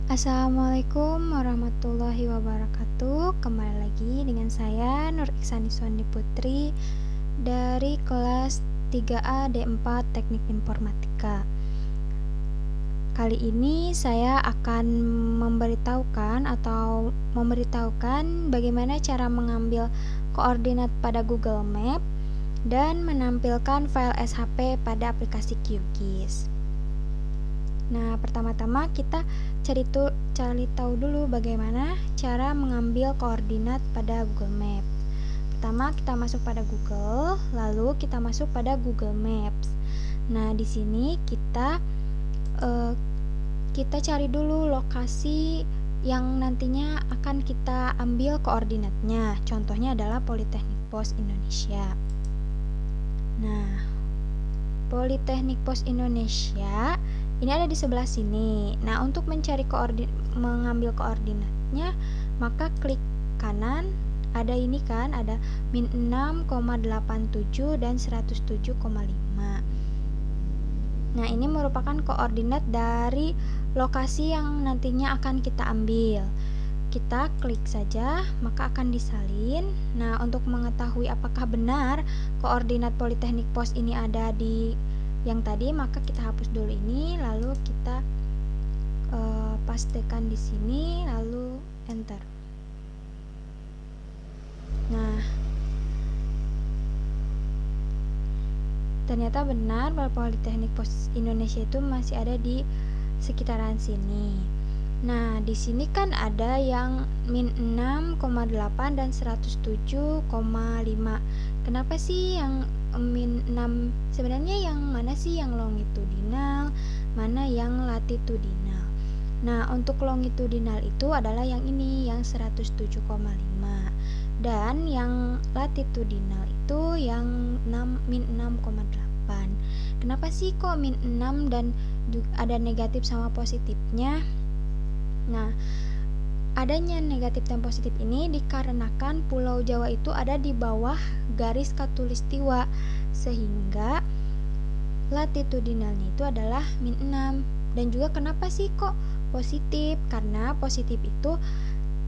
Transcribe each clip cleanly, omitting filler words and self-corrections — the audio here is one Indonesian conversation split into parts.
Assalamualaikum warahmatullahi wabarakatuh. Kembali lagi dengan saya Nur Iksani Suwandi Putri dari kelas 3A D4 Teknik Informatika. Kali ini saya akan memberitahukan bagaimana cara mengambil koordinat pada Google Map dan menampilkan file SHP pada aplikasi QGIS. Nah, pertama-tama kita cari tahu dulu bagaimana cara mengambil koordinat pada Google Map. Pertama, kita masuk pada Google, lalu kita masuk pada Google Maps. Nah, di sini kita cari dulu lokasi yang nantinya akan kita ambil koordinatnya. Contohnya adalah Politeknik Pos Indonesia. Nah, Politeknik Pos Indonesia ini ada di sebelah sini. Nah, untuk mengambil koordinatnya, maka klik kanan. Ada ini kan, ada -6,87 dan 107,5. Nah, ini merupakan koordinat dari lokasi yang nantinya akan kita ambil. Kita klik saja, maka akan disalin. Nah, untuk mengetahui apakah benar koordinat Politeknik Pos ini ada di yang tadi, maka kita hapus dulu ini, lalu kita pastikan di sini, lalu enter. Nah, ternyata benar bahwa Politeknik Pos Indonesia itu masih ada di sekitaran sini. Nah, di sini kan ada yang -6,8 dan 107,5. Kenapa sih yang -6? Sebenarnya yang mana sih yang longitudinal, mana yang latitudinal? Nah, untuk longitudinal itu adalah yang ini, yang 107,5. Dan yang latitudinal itu yang -6,8. Kenapa sih kok -6 dan ada negatif sama positifnya? Nah, adanya negatif dan positif ini dikarenakan Pulau Jawa itu ada di bawah garis khatulistiwa, sehingga latitudinalnya itu adalah -6. Dan juga kenapa sih kok positif? Karena positif itu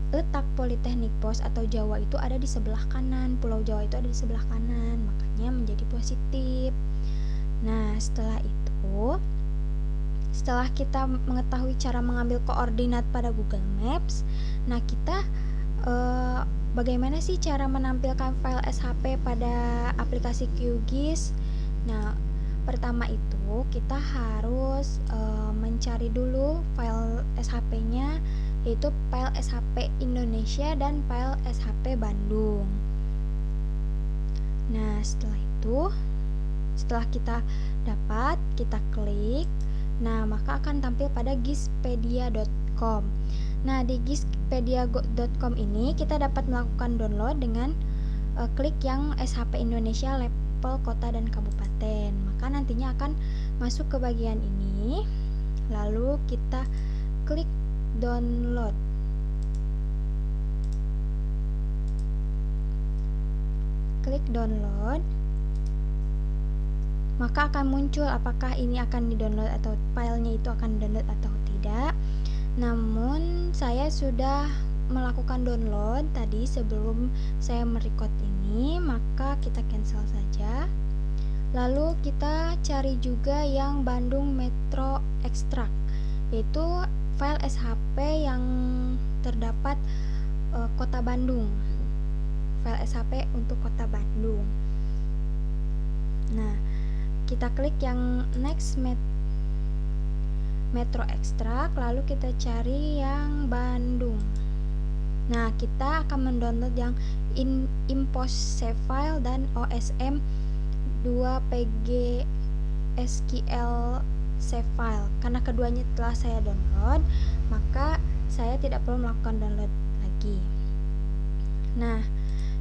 letak Politeknik Pos atau Jawa itu ada di sebelah kanan, Pulau Jawa itu ada di sebelah kanan, makanya menjadi positif. Nah, setelah kita mengetahui cara mengambil koordinat pada Google Maps, nah kita bagaimana sih cara menampilkan file SHP pada aplikasi QGIS? Nah, pertama itu kita harus mencari dulu file SHP-nya, yaitu file SHP Indonesia dan file SHP Bandung. Nah, setelah kita dapat, kita klik. Nah, maka akan tampil pada gispedia.com. Nah, di gispedia.com ini kita dapat melakukan download dengan klik yang SHP Indonesia level kota dan kabupaten. Maka nantinya akan masuk ke bagian ini. Lalu kita klik download. Klik download. Maka akan muncul apakah ini akan di-download atau filenya itu akan download atau tidak. Namun saya sudah melakukan download tadi sebelum saya merecord ini, maka kita cancel saja. Lalu kita cari juga yang Bandung Metro Extract, yaitu file SHP yang terdapat kota Bandung. File SHP untuk kota Bandung. Nah, kita klik yang next Metro Extract, lalu kita cari yang Bandung. Nah, kita akan mendownload yang import save file dan OSM 2 PG SQL save file. Karena keduanya telah saya download, maka saya tidak perlu melakukan download lagi. Nah,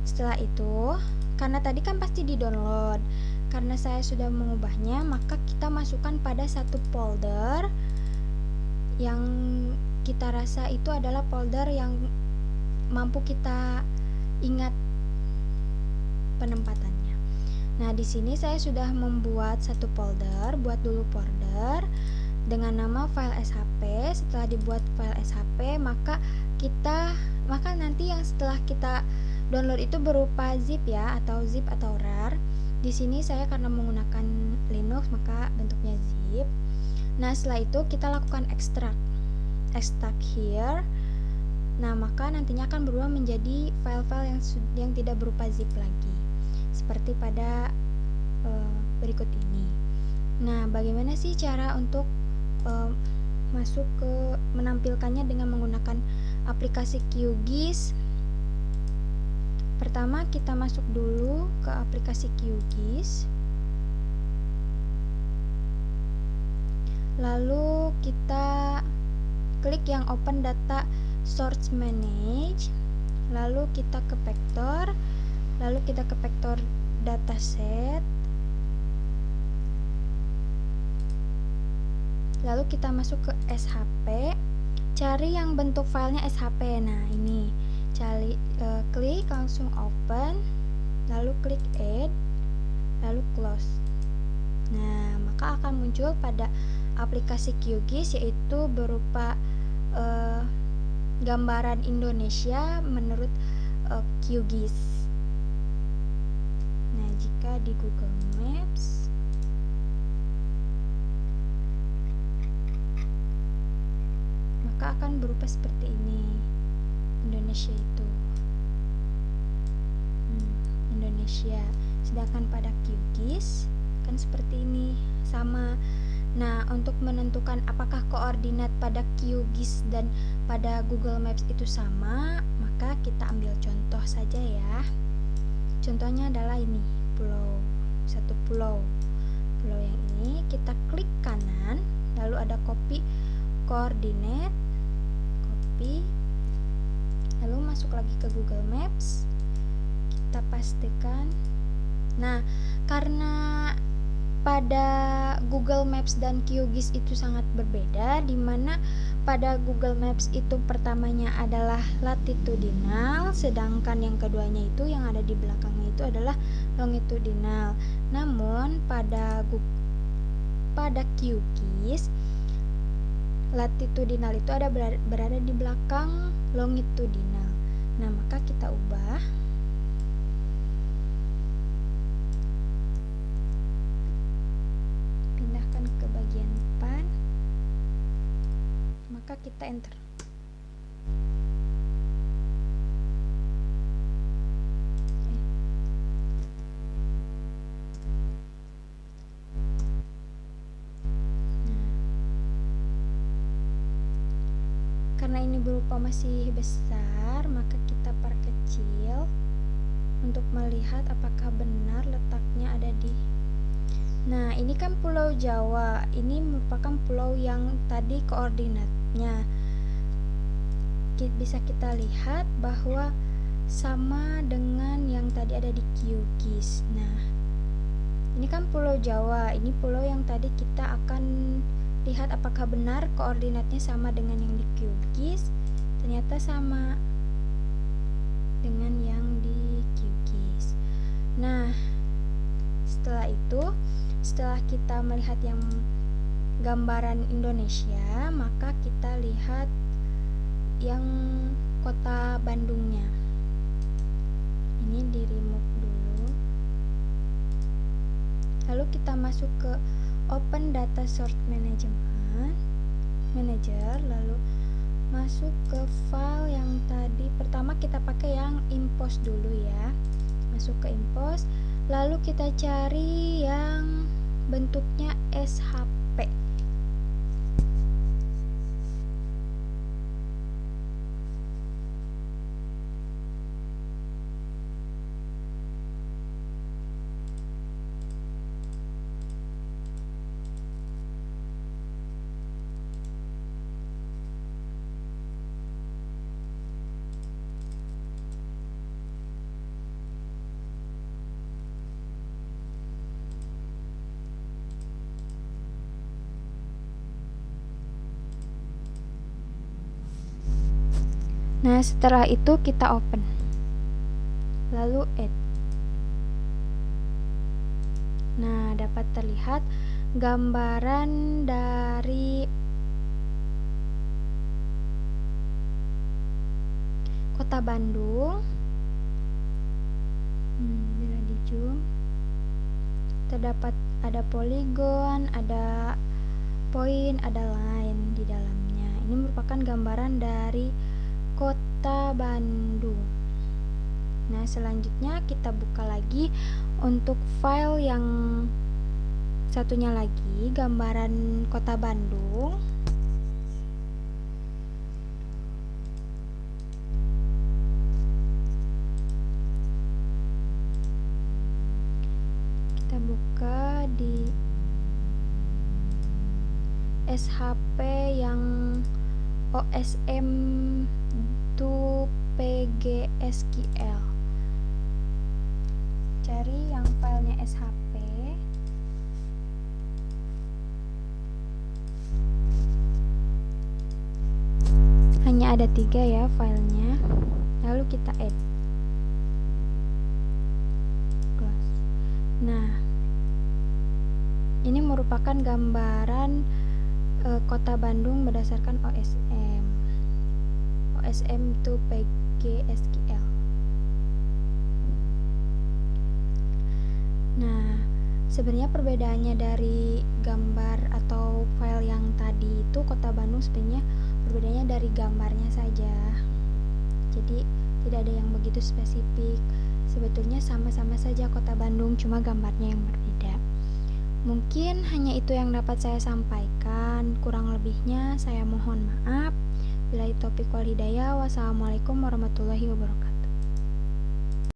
setelah itu, karena tadi kan pasti di-download, karena saya sudah mengubahnya, maka kita masukkan pada satu folder yang kita rasa itu adalah folder yang mampu kita ingat penempatannya. Nah, di sini saya sudah membuat satu folder, buat dulu folder. dengan nama file SHP. Setelah dibuat file SHP, maka nanti yang setelah kita download itu berupa zip ya, atau zip atau rar. Di sini saya karena menggunakan Linux maka bentuknya zip. Nah, setelah itu kita lakukan extract here. Nah, maka nantinya akan berubah menjadi file-file yang tidak berupa zip lagi, seperti pada berikut ini. Nah, bagaimana sih cara untuk menampilkannya dengan menggunakan aplikasi QGIS? Pertama, kita masuk dulu ke aplikasi QGIS. Lalu kita klik yang Open Data Source Manage, lalu kita ke vektor, lalu kita ke vektor dataset, lalu kita masuk ke SHP, cari yang bentuk filenya SHP. Nah, ini klik langsung open, lalu klik add, lalu close. Nah, maka akan muncul pada aplikasi QGIS, yaitu berupa gambaran Indonesia menurut QGIS. Nah, jika di Google Maps, maka akan berupa seperti ini Indonesia itu. Indonesia. Sedangkan pada QGIS kan seperti ini, sama. Nah, untuk menentukan apakah koordinat pada QGIS dan pada Google Maps itu sama, maka kita ambil contoh saja ya. Contohnya adalah ini, satu pulau. Pulau yang ini kita klik kanan, lalu ada copy koordinat, copy, lalu masuk lagi ke Google Maps, kita pastikan. Nah, karena pada Google Maps dan QGIS itu sangat berbeda, di mana pada Google Maps itu pertamanya adalah latitudinal, sedangkan yang keduanya itu yang ada di belakangnya itu adalah longitudinal. Namun pada QGIS latitudinal itu berada di belakang longitudinal. Nah, maka kita ubah. Pindahkan ke bagian depan. Maka kita enter. Karena ini berupa masih besar, maka kita perkecil untuk melihat apakah benar letaknya ada di. Nah, ini kan Pulau Jawa. Ini merupakan pulau yang tadi koordinatnya. Bisa kita lihat bahwa sama dengan yang tadi ada di QGIS. Nah, ini kan Pulau Jawa. Ini pulau yang tadi kita akan lihat apakah benar koordinatnya sama dengan yang di QGIS. Ternyata sama dengan yang di QGIS. Nah, setelah kita melihat yang gambaran Indonesia, maka kita lihat yang kota Bandungnya. Ini di remove dulu. Lalu kita masuk ke Open Data Source Manager, lalu masuk ke file yang tadi. Pertama kita pakai yang import dulu ya. Masuk ke import, lalu kita cari yang bentuknya SHP. Nah, setelah itu kita open, lalu add. Nah, dapat terlihat gambaran dari Kota Bandung. Bila di zoom terdapat ada poligon, ada poin, ada line di dalamnya. Ini merupakan gambaran dari Kota Bandung. Nah, selanjutnya kita buka lagi untuk file yang satunya lagi, gambaran Kota Bandung. Kita buka di SHP yang OSM to PGSQL. Cari yang filenya SHP. Hanya ada 3 ya filenya. Lalu kita add. Close. Nah, ini merupakan gambaran Kota Bandung berdasarkan OSM to PGSQL. Nah, sebenarnya perbedaannya dari gambar atau file yang tadi itu Kota Bandung sebenarnya perbedaannya dari gambarnya saja. Jadi tidak ada yang begitu spesifik. Sebetulnya sama-sama saja Kota Bandung, cuma gambarnya yang berbeda. Mungkin hanya itu yang dapat saya sampaikan. Kurang lebihnya saya mohon maaf. Billahi taufiq wal hidayah. Wassalamualaikum warahmatullahi wabarakatuh.